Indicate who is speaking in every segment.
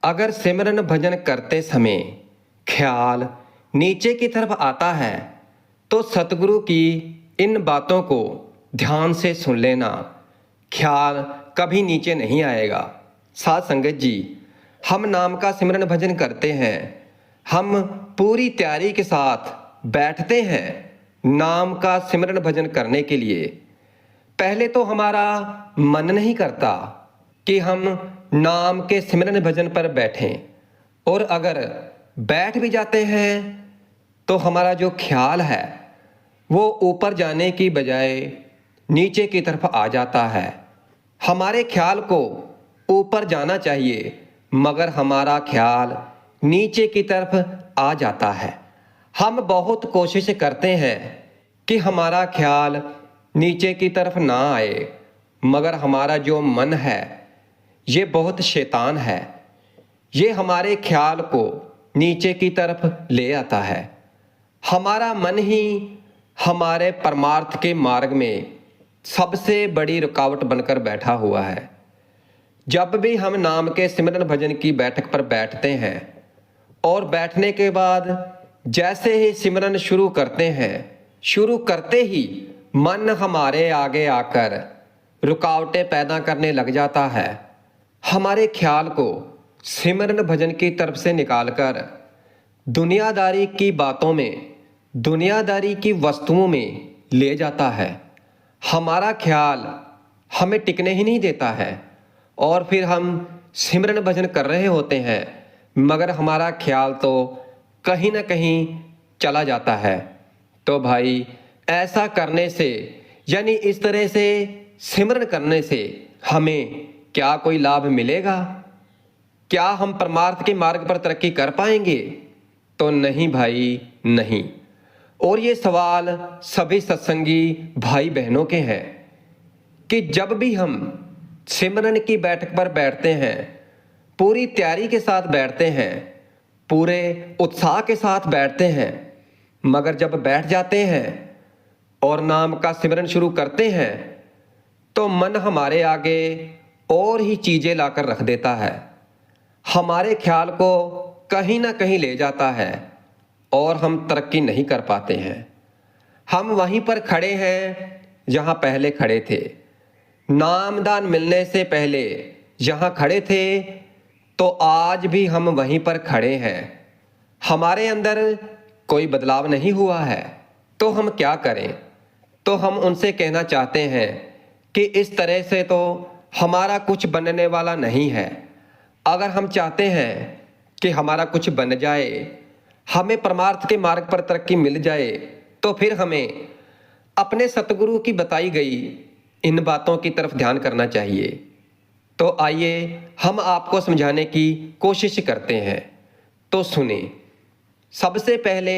Speaker 1: अगर सिमरन भजन करते समय ख्याल नीचे की तरफ आता है तो सतगुरु की इन बातों को ध्यान से सुन लेना। ख्याल कभी नीचे नहीं आएगा। साध संगत जी, हम नाम का सिमरन भजन करते हैं। हम पूरी तैयारी के साथ बैठते हैं नाम का सिमरन भजन करने के लिए। पहले तो हमारा मन नहीं करता कि हम नाम के सिमरन भजन पर बैठें, और अगर बैठ भी जाते हैं तो हमारा जो ख्याल है वो ऊपर जाने की बजाय नीचे की तरफ आ जाता है। हमारे ख्याल को ऊपर जाना चाहिए मगर हमारा ख्याल नीचे की तरफ आ जाता है। हम बहुत कोशिश करते हैं कि हमारा ख्याल नीचे की तरफ ना आए, मगर हमारा जो मन है ये बहुत शैतान है। ये हमारे ख्याल को नीचे की तरफ ले आता है। हमारा मन ही हमारे परमार्थ के मार्ग में सबसे बड़ी रुकावट बनकर बैठा हुआ है। जब भी हम नाम के सिमरन भजन की बैठक पर बैठते हैं और बैठने के बाद जैसे ही सिमरन शुरू करते हैं, शुरू करते ही मन हमारे आगे आकर रुकावटें पैदा करने लग जाता है। हमारे ख्याल को सिमरन भजन की तरफ से निकालकर दुनियादारी की बातों में, दुनियादारी की वस्तुओं में ले जाता है। हमारा ख्याल हमें टिकने ही नहीं देता है और फिर हम सिमरन भजन कर रहे होते हैं मगर हमारा ख्याल तो कहीं ना कहीं चला जाता है। तो भाई, ऐसा करने से यानी इस तरह से सिमरन करने से हमें क्या कोई लाभ मिलेगा? क्या हम परमार्थ के मार्ग पर तरक्की कर पाएंगे? तो नहीं भाई, नहीं। और ये सवाल सभी सत्संगी भाई बहनों के हैं कि जब भी हम सिमरन की बैठक पर बैठते हैं, पूरी तैयारी के साथ बैठते हैं, पूरे उत्साह के साथ बैठते हैं, मगर जब बैठ जाते हैं और नाम का सिमरन शुरू करते हैं तो मन हमारे आगे और ही चीज़ें लाकर रख देता है। हमारे ख्याल को कहीं ना कहीं ले जाता है और हम तरक्की नहीं कर पाते हैं। हम वहीं पर खड़े हैं जहां पहले खड़े थे। नामदान मिलने से पहले जहां खड़े थे तो आज भी हम वहीं पर खड़े हैं। हमारे अंदर कोई बदलाव नहीं हुआ है। तो हम क्या करें? तो हम उनसे कहना चाहते हैं कि इस तरह से तो हमारा कुछ बनने वाला नहीं है। अगर हम चाहते हैं कि हमारा कुछ बन जाए, हमें परमार्थ के मार्ग पर तरक्की मिल जाए, तो फिर हमें अपने सतगुरु की बताई गई इन बातों की तरफ ध्यान करना चाहिए। तो आइए हम आपको समझाने की कोशिश करते हैं। तो सुने। सबसे पहले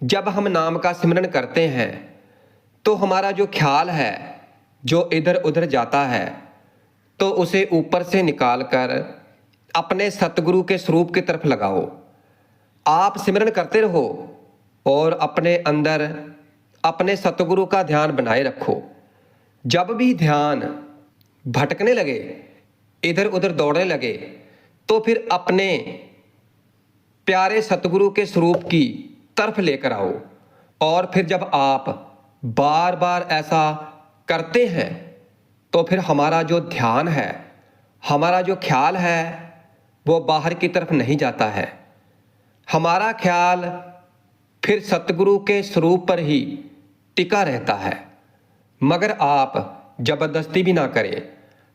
Speaker 1: जब हम नाम का सिमरन करते हैं तो हमारा जो ख्याल है जो इधर उधर जाता है तो उसे ऊपर से निकालकर अपने सतगुरु के स्वरूप की तरफ लगाओ। आप सिमरन करते रहो और अपने अंदर अपने सतगुरु का ध्यान बनाए रखो। जब भी ध्यान भटकने लगे, इधर उधर दौड़ने लगे, तो फिर अपने प्यारे सतगुरु के स्वरूप की तरफ लेकर आओ। और फिर जब आप बार बार ऐसा करते हैं तो फिर हमारा जो ध्यान है, हमारा जो ख्याल है वो बाहर की तरफ नहीं जाता है। हमारा ख्याल फिर सतगुरु के स्वरूप पर ही टिका रहता है। मगर आप जबरदस्ती भी ना करें।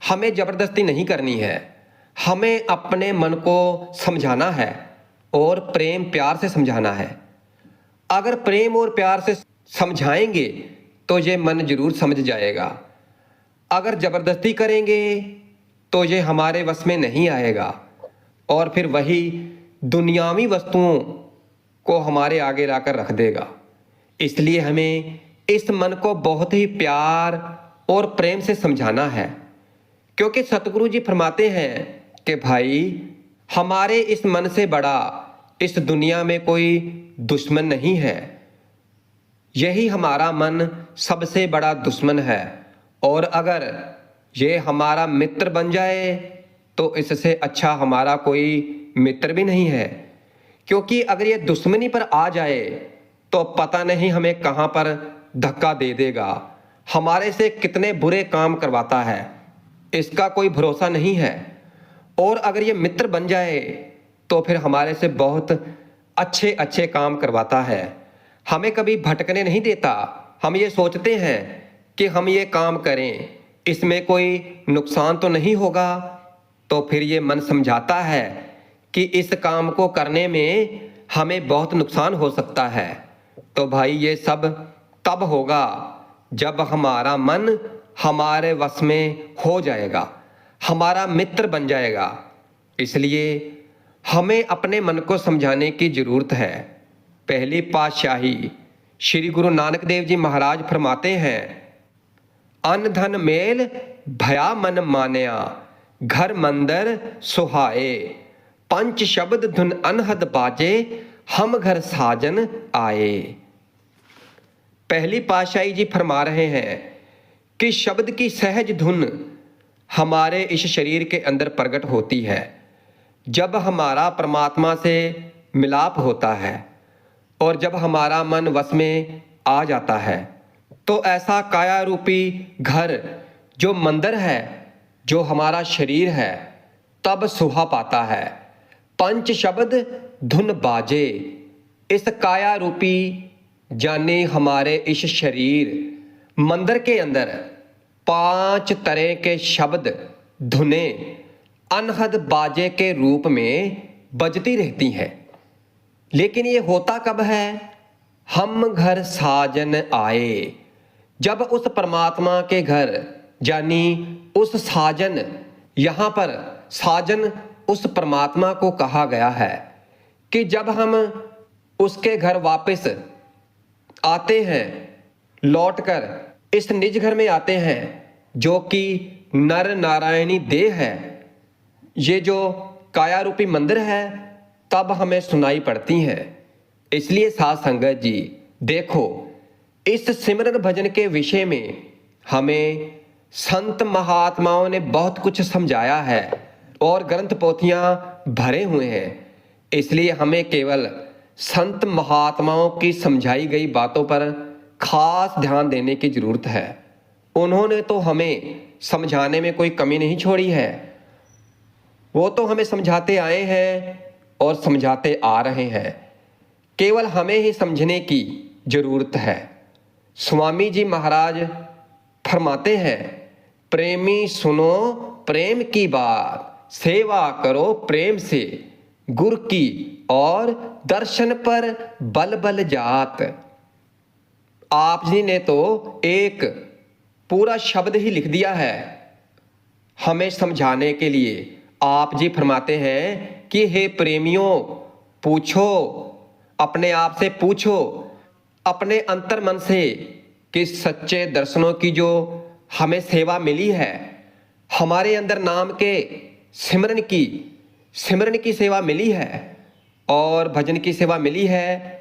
Speaker 1: हमें जबरदस्ती नहीं करनी है। हमें अपने मन को समझाना है और प्रेम प्यार से समझाना है। अगर प्रेम और प्यार से समझाएंगे तो ये मन जरूर समझ जाएगा। अगर जबरदस्ती करेंगे तो ये हमारे वश में नहीं आएगा और फिर वही दुनियावी वस्तुओं को हमारे आगे लाकर रख देगा। इसलिए हमें इस मन को बहुत ही प्यार और प्रेम से समझाना है, क्योंकि सतगुरु जी फरमाते हैं कि भाई, हमारे इस मन से बड़ा इस दुनिया में कोई दुश्मन नहीं है। यही हमारा मन सबसे बड़ा दुश्मन है। और अगर ये हमारा मित्र बन जाए तो इससे अच्छा हमारा कोई मित्र भी नहीं है। क्योंकि अगर ये दुश्मनी पर आ जाए तो पता नहीं हमें कहाँ पर धक्का दे देगा, हमारे से कितने बुरे काम करवाता है, इसका कोई भरोसा नहीं है। और अगर ये मित्र बन जाए तो फिर हमारे से बहुत अच्छे अच्छे काम करवाता है, हमें कभी भटकने नहीं देता। हम ये सोचते हैं कि हम ये काम करें, इसमें कोई नुकसान तो नहीं होगा, तो फिर ये मन समझाता है कि इस काम को करने में हमें बहुत नुकसान हो सकता है। तो भाई ये सब तब होगा जब हमारा मन हमारे वश में हो जाएगा, हमारा मित्र बन जाएगा। इसलिए हमें अपने मन को समझाने की जरूरत है। पहली पातशाही श्री गुरु नानक देव जी महाराज फरमाते हैं, अन धन मेल भया मन मानया, घर मंदिर सुहाए, पंच शब्द धुन अनहद बाजे, हम घर साजन आए। पहली पातशाही जी फरमा रहे हैं कि शब्द की सहज धुन हमारे इस शरीर के अंदर प्रकट होती है जब हमारा परमात्मा से मिलाप होता है, और जब हमारा मन वश में आ जाता है तो ऐसा काया रूपी घर जो मंदिर है, जो हमारा शरीर है, तब सुहा पाता है। पंच शब्द धुन बाजे, इस काया रूपी जाने हमारे इस शरीर मंदिर के अंदर 5 तरह के शब्द धुने अनहद बाजे के रूप में बजती रहती हैं। लेकिन ये होता कब है? हम घर साजन आए, जब उस परमात्मा के घर यानी उस साजन, यहाँ पर साजन उस परमात्मा को कहा गया है कि जब हम उसके घर वापस आते हैं, लौटकर इस निज घर में आते हैं जो कि नर नारायणी देह है, ये जो काया रूपी मंदिर है, तब हमें सुनाई पड़ती हैं। इसलिए साध संगत जी देखो, इस सिमरन भजन के विषय में हमें संत महात्माओं ने बहुत कुछ समझाया है और ग्रंथ पोथियां भरे हुए हैं। इसलिए हमें केवल संत महात्माओं की समझाई गई बातों पर खास ध्यान देने की जरूरत है। उन्होंने तो हमें समझाने में कोई कमी नहीं छोड़ी है, वो तो हमें समझाते आए हैं और समझाते आ रहे हैं, केवल हमें ही समझने की जरूरत है। स्वामी जी महाराज फरमाते हैं, प्रेमी सुनो प्रेम की बात, सेवा करो प्रेम से, गुरु की और दर्शन पर बल बल जात। आप जी ने तो एक पूरा शब्द ही लिख दिया है हमें समझाने के लिए। आप जी फरमाते हैं कि हे प्रेमियों, पूछो, अपने आप से पूछो, अपने अंतर मन से, कि सच्चे दर्शनों की जो हमें सेवा मिली है, हमारे अंदर नाम के सिमरन की सेवा मिली है और भजन की सेवा मिली है,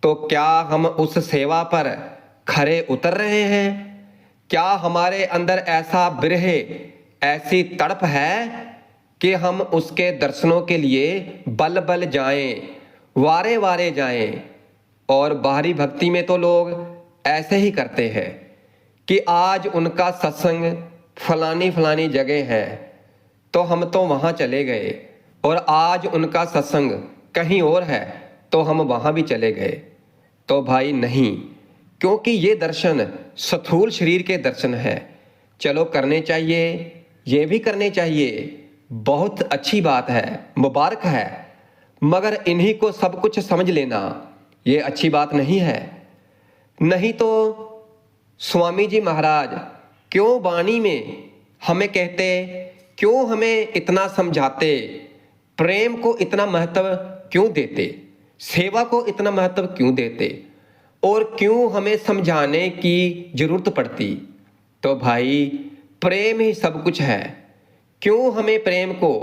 Speaker 1: तो क्या हम उस सेवा पर खरे उतर रहे हैं? क्या हमारे अंदर ऐसा विरह, ऐसी तड़प है कि हम उसके दर्शनों के लिए बल बल जाएं, वारे वारे जाएं? और बाहरी भक्ति में तो लोग ऐसे ही करते हैं कि आज उनका सत्संग फलानी फलानी जगह है तो हम तो वहाँ चले गए, और आज उनका सत्संग कहीं और है तो हम वहाँ भी चले गए। तो भाई नहीं, क्योंकि ये दर्शन स्थूल शरीर के दर्शन है। चलो करने चाहिए, ये भी करने चाहिए, बहुत अच्छी बात है, मुबारक है, मगर इन्हीं को सब कुछ समझ लेना ये अच्छी बात नहीं है। नहीं तो स्वामी जी महाराज क्यों वाणी में हमें कहते, क्यों हमें इतना समझाते, प्रेम को इतना महत्व क्यों देते, सेवा को इतना महत्व क्यों देते, और क्यों हमें समझाने की जरूरत पड़ती? तो भाई प्रेम ही सब कुछ है। क्यों हमें प्रेम को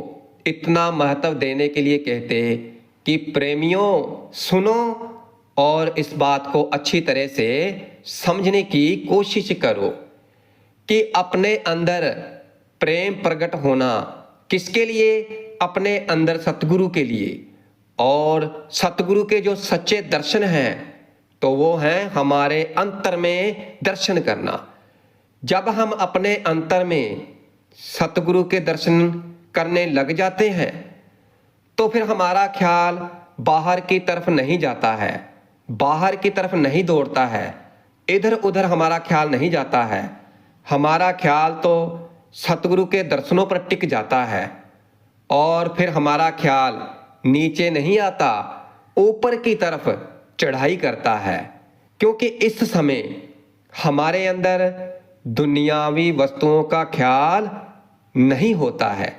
Speaker 1: इतना महत्व देने के लिए कहते कि प्रेमियों सुनो और इस बात को अच्छी तरह से समझने की कोशिश करो कि अपने अंदर प्रेम प्रकट होना किसके लिए? अपने अंदर सतगुरु के लिए। और सतगुरु के जो सच्चे दर्शन हैं तो वो हैं हमारे अंतर में दर्शन करना। जब हम अपने अंतर में सतगुरु के दर्शन करने लग जाते हैं तो फिर हमारा ख्याल बाहर की तरफ नहीं जाता है, बाहर की तरफ नहीं दौड़ता है, इधर उधर हमारा ख्याल नहीं जाता है। हमारा ख्याल तो सतगुरु के दर्शनों पर टिक जाता है और फिर हमारा ख्याल नीचे नहीं आता, ऊपर की तरफ चढ़ाई करता है। क्योंकि इस समय हमारे अंदर दुनियावी वस्तुओं का ख्याल नहीं होता है।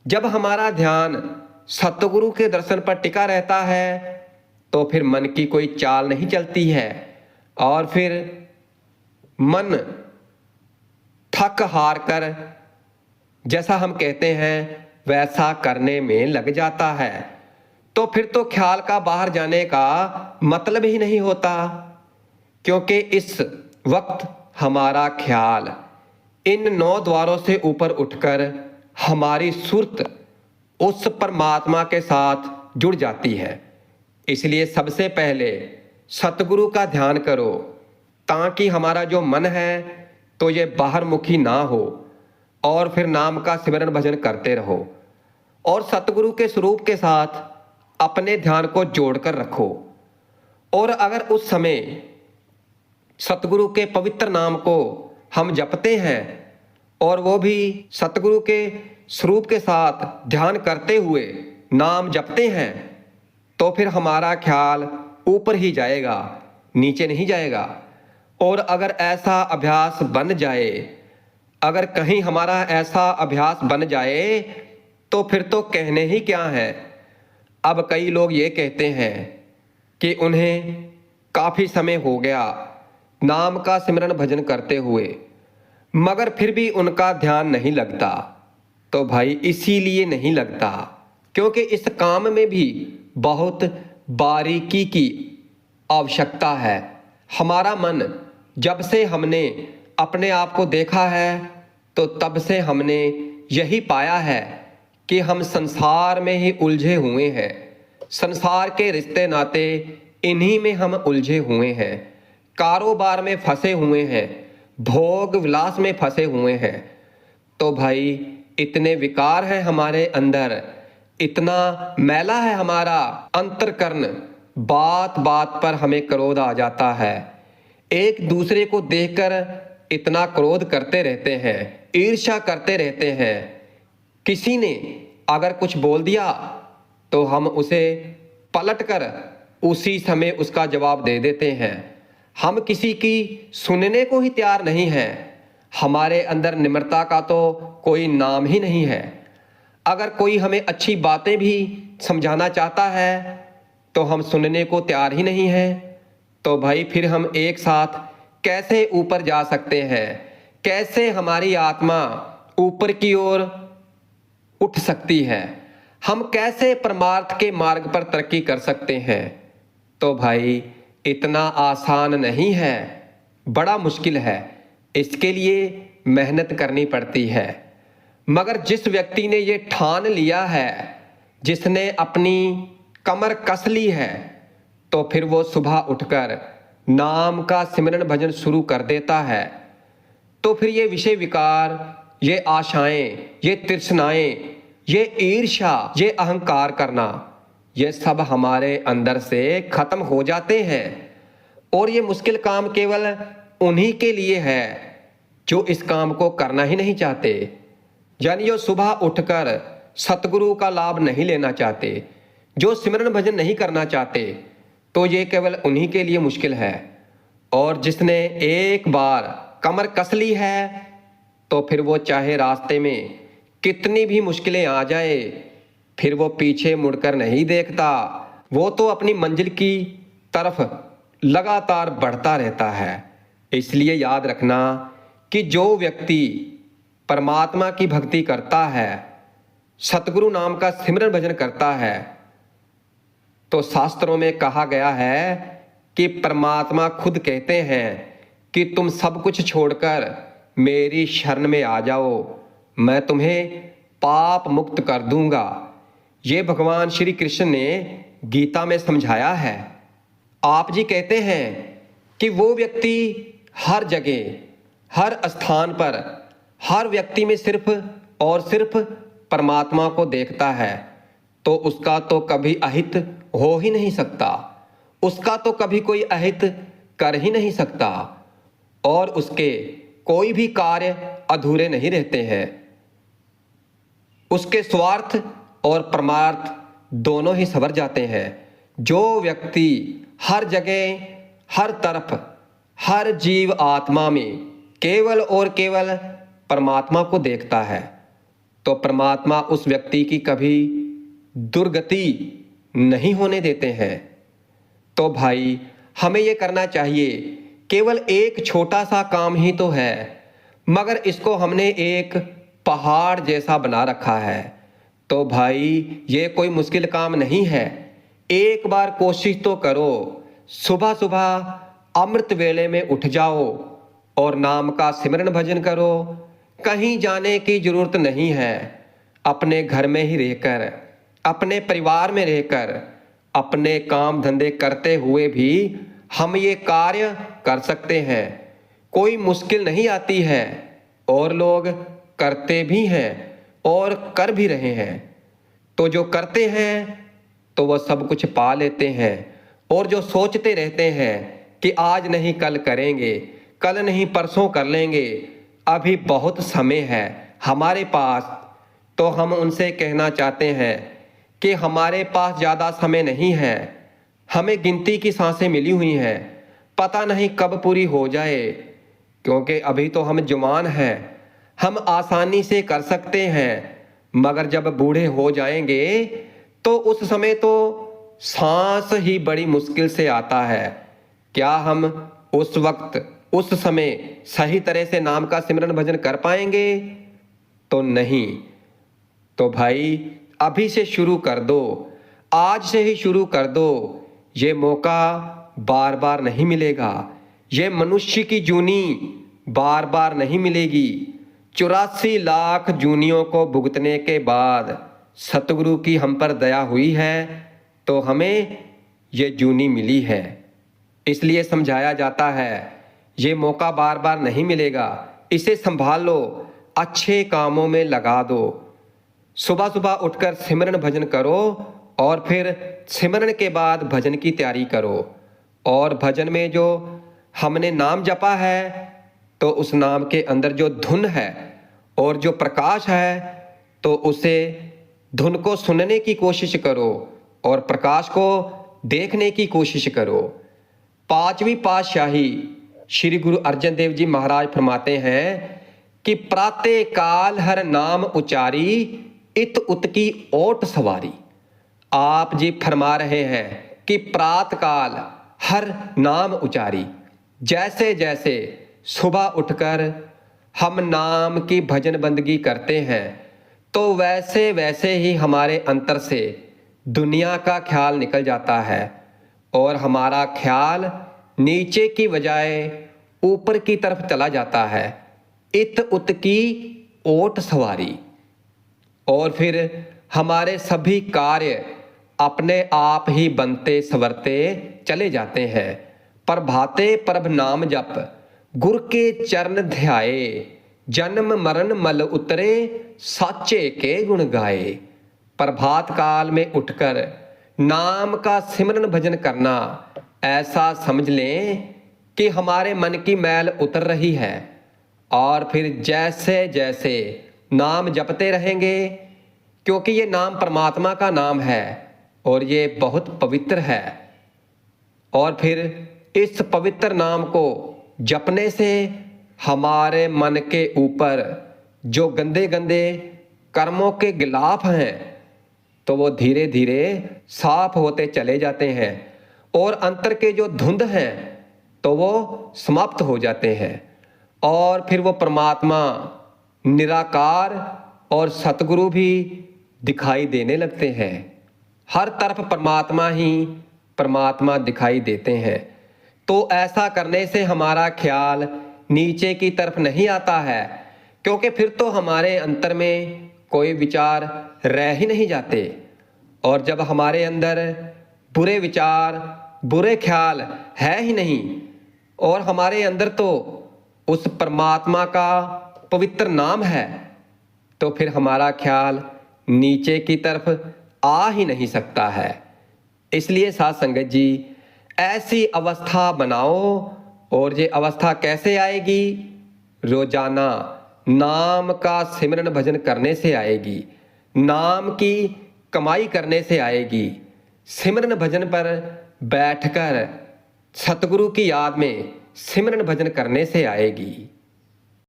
Speaker 1: जब हमारा ध्यान सतगुरु के दर्शन पर टिका रहता है तो फिर मन की कोई चाल नहीं चलती है और फिर मन थक हार कर, जैसा हम कहते हैं, वैसा करने में लग जाता है। तो फिर तो ख्याल का बाहर जाने का मतलब ही नहीं होता, क्योंकि इस वक्त हमारा ख्याल इन 9 द्वारों से ऊपर उठकर हमारी सुरत उस परमात्मा के साथ जुड़ जाती है। इसलिए सबसे पहले सतगुरु का ध्यान करो ताकि हमारा जो मन है तो ये बाहरमुखी ना हो और फिर नाम का सिमरन भजन करते रहो और सतगुरु के स्वरूप के साथ अपने ध्यान को जोड़कर रखो। और अगर उस समय सतगुरु के पवित्र नाम को हम जपते हैं और वो भी सतगुरु के स्वरूप के साथ ध्यान करते हुए नाम जपते हैं तो फिर हमारा ख्याल ऊपर ही जाएगा, नीचे नहीं जाएगा। और अगर ऐसा अभ्यास बन जाए, अगर कहीं हमारा ऐसा अभ्यास बन जाए तो फिर तो कहने ही क्या है। अब कई लोग ये कहते हैं कि उन्हें काफ़ी समय हो गया नाम का सिमरन भजन करते हुए, मगर फिर भी उनका ध्यान नहीं लगता। तो भाई इसीलिए नहीं लगता क्योंकि इस काम में भी बहुत बारीकी की आवश्यकता है। हमारा मन जब से हमने अपने आप को देखा है तो तब से हमने यही पाया है कि हम संसार में ही उलझे हुए हैं। संसार के रिश्ते नाते इन्हीं में हम उलझे हुए हैं, कारोबार में फंसे हुए हैं, भोग विलास में फंसे हुए हैं। तो भाई इतने विकार हैं हमारे अंदर, इतना मैला है हमारा अंतर्करण, बात बात पर हमें क्रोध आ जाता है। एक दूसरे को देखकर इतना क्रोध करते रहते हैं, ईर्ष्या करते रहते हैं। किसी ने अगर कुछ बोल दिया तो हम उसे पलटकर उसी समय उसका जवाब दे देते हैं। हम किसी की सुनने को ही तैयार नहीं हैं। हमारे अंदर निम्रता का तो कोई नाम ही नहीं है। अगर कोई हमें अच्छी बातें भी समझाना चाहता है तो हम सुनने को तैयार ही नहीं हैं। तो भाई फिर हम एक साथ कैसे ऊपर जा सकते हैं? कैसे हमारी आत्मा ऊपर की ओर उठ सकती है? हम कैसे परमार्थ के मार्ग पर तरक्की कर सकते हैं? तो भाई इतना आसान नहीं है, बड़ा मुश्किल है। इसके लिए मेहनत करनी पड़ती है। मगर जिस व्यक्ति ने ये ठान लिया है, जिसने अपनी कमर कस ली है, तो फिर वो सुबह उठकर नाम का सिमरन भजन शुरू कर देता है। तो फिर ये विषय विकार, ये आशाएं, ये तृष्णाएं, ये ईर्ष्या, ये अहंकार करना, ये सब हमारे अंदर से खत्म हो जाते हैं। और ये मुश्किल काम केवल उन्हीं के लिए है जो इस काम को करना ही नहीं चाहते, यानी जो सुबह उठकर सतगुरु का लाभ नहीं लेना चाहते, जो सिमरन भजन नहीं करना चाहते, तो ये केवल उन्हीं के लिए मुश्किल है। और जिसने एक बार कमर कस ली है तो फिर वो चाहे रास्ते में कितनी भी मुश्किलें आ जाए, फिर वो पीछे मुड़कर नहीं देखता। वो तो अपनी मंजिल की तरफ लगातार बढ़ता रहता है। इसलिए याद रखना कि जो व्यक्ति परमात्मा की भक्ति करता है, सतगुरु नाम का सिमरन भजन करता है, तो शास्त्रों में कहा गया है कि परमात्मा खुद कहते हैं कि तुम सब कुछ छोड़कर मेरी शरण में आ जाओ, मैं तुम्हें पाप मुक्त कर दूंगा। ये भगवान श्री कृष्ण ने गीता में समझाया है। आप जी कहते हैं कि वो व्यक्ति हर जगह, हर स्थान पर, हर व्यक्ति में सिर्फ और सिर्फ परमात्मा को देखता है, तो उसका तो कभी अहित हो ही नहीं सकता, उसका तो कभी कोई अहित कर ही नहीं सकता, और उसके कोई भी कार्य अधूरे नहीं रहते हैं। उसके स्वार्थ और परमार्थ दोनों ही संवर जाते हैं। जो व्यक्ति हर जगह, हर तरफ, हर जीव आत्मा में केवल और केवल परमात्मा को देखता है, तो परमात्मा उस व्यक्ति की कभी दुर्गति नहीं होने देते हैं। तो भाई, हमें ये करना चाहिए। केवल एक छोटा सा काम ही तो है, मगर इसको हमने एक पहाड़ जैसा बना रखा है। तो भाई, ये कोई मुश्किल काम नहीं है। एक बार कोशिश तो करो। सुबह सुबह अमृत वेले में उठ जाओ और नाम का सिमरन भजन करो। कहीं जाने की जरूरत नहीं है। अपने घर में ही रहकर, अपने परिवार में रहकर, अपने काम धंधे करते हुए भी हम ये कार्य कर सकते हैं। कोई मुश्किल नहीं आती है, और लोग करते भी हैं और कर भी रहे हैं। तो जो करते हैं तो वह सब कुछ पा लेते हैं, और जो सोचते रहते हैं कि आज नहीं कल करेंगे, कल नहीं परसों कर लेंगे, अभी बहुत समय है हमारे पास, तो हम उनसे कहना चाहते हैं कि हमारे पास ज़्यादा समय नहीं है। हमें गिनती की सांसें मिली हुई हैं, पता नहीं कब पूरी हो जाए, क्योंकि अभी तो हम जवान हैं, हम आसानी से कर सकते हैं, मगर जब बूढ़े हो जाएंगे तो उस समय तो सांस ही बड़ी मुश्किल से आता है। क्या हम उस वक्त, उस समय सही तरह से नाम का सिमरन भजन कर पाएंगे? तो नहीं। तो भाई, अभी से शुरू कर दो, आज से ही शुरू कर दो। ये मौका बार बार नहीं मिलेगा। ये मनुष्य की जूनी बार बार नहीं मिलेगी। 84 लाख जूनियों को भुगतने के बाद सतगुरु की हम पर दया हुई है, तो हमें ये जूनी मिली है। इसलिए समझाया जाता है, ये मौका बार बार नहीं मिलेगा, इसे संभाल लो, अच्छे कामों में लगा दो। सुबह सुबह उठकर सिमरन भजन करो, और फिर सिमरन के बाद भजन की तैयारी करो। और भजन में जो हमने नाम जपा है, तो उस नाम के अंदर जो धुन है और जो प्रकाश है, तो उसे, धुन को सुनने की कोशिश करो और प्रकाश को देखने की कोशिश करो। पांचवी पातशाही श्री गुरु अर्जन देव जी महाराज फरमाते हैं कि प्रातः काल हर नाम उचारी, इत उत की ओट सवारी। आप जी फरमा रहे हैं कि प्रातः काल हर नाम उचारी। जैसे जैसे सुबह उठकर हम नाम की भजन बंदगी करते हैं, तो वैसे वैसे ही हमारे अंतर से दुनिया का ख्याल निकल जाता है, और हमारा ख्याल नीचे की बजाय ऊपर की तरफ चला जाता है। इत उत की ओट सवारी। और फिर हमारे सभी कार्य अपने आप ही बनते संवरते चले जाते हैं। प्रभाते प्रभ नाम जप, गुर के चरण ध्याए, जन्म मरण मल उतरे, साचे के गुण गाए। प्रभात काल में उठकर नाम का सिमरन भजन करना, ऐसा समझ लें कि हमारे मन की मैल उतर रही है। और फिर जैसे जैसे नाम जपते रहेंगे, क्योंकि ये नाम परमात्मा का नाम है और ये बहुत पवित्र है, और फिर इस पवित्र नाम को जपने से हमारे मन के ऊपर जो गंदे गंदे कर्मों के गिलाफ हैं, तो वो धीरे धीरे साफ होते चले जाते हैं, और अंतर के जो धुंध हैं तो वो समाप्त हो जाते हैं, और फिर वो परमात्मा निराकार और सतगुरु भी दिखाई देने लगते हैं। हर तरफ परमात्मा ही परमात्मा दिखाई देते हैं। तो ऐसा करने से हमारा ख्याल नीचे की तरफ नहीं आता है, क्योंकि फिर तो हमारे अंतर में कोई विचार रह ही नहीं जाते। और जब हमारे अंदर बुरे विचार, बुरे ख्याल है ही नहीं और हमारे अंदर तो उस परमात्मा का पवित्र नाम है, तो फिर हमारा ख्याल नीचे की तरफ आ ही नहीं सकता है। इसलिए साध संगत जी, ऐसी अवस्था बनाओ। और ये अवस्था कैसे आएगी? रोजाना नाम का सिमरन भजन करने से आएगी, नाम की कमाई करने से आएगी, सिमरन भजन पर बैठकर सतगुरु की याद में सिमरन भजन करने से आएगी।